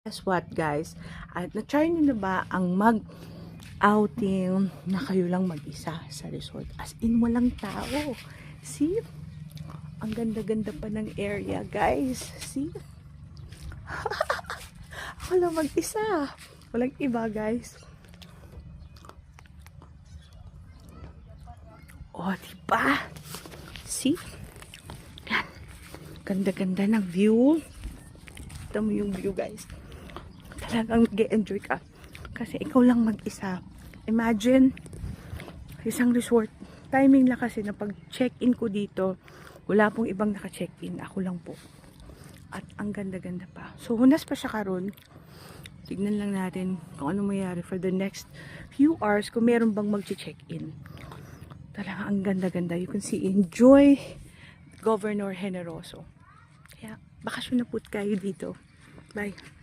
Guess what guys? At na-try nyo na ba ang mag-outing na kayo lang mag-isa sa resort? As in walang tao. See? Ang ganda-ganda pa ng area guys. See? Ako lang mag-isa. Walang iba guys. Oh, diba? See? Yan. Ganda-ganda ng view. Ito mo yung view guys. Talagang mag-enjoy ka kasi ikaw lang mag-isa. Imagine isang resort timing lang kasi na pag check-in ko dito wala pong ibang naka-check-in, ako lang po at ang ganda-ganda pa. So hunas pa siya karon. Tignan lang natin kung ano mayari for the next few hours kung meron bang mag-check-in. Talaga ang ganda-ganda. You can see, enjoy Governor Generoso. Kaya bakasyon na po kayo dito. Bye.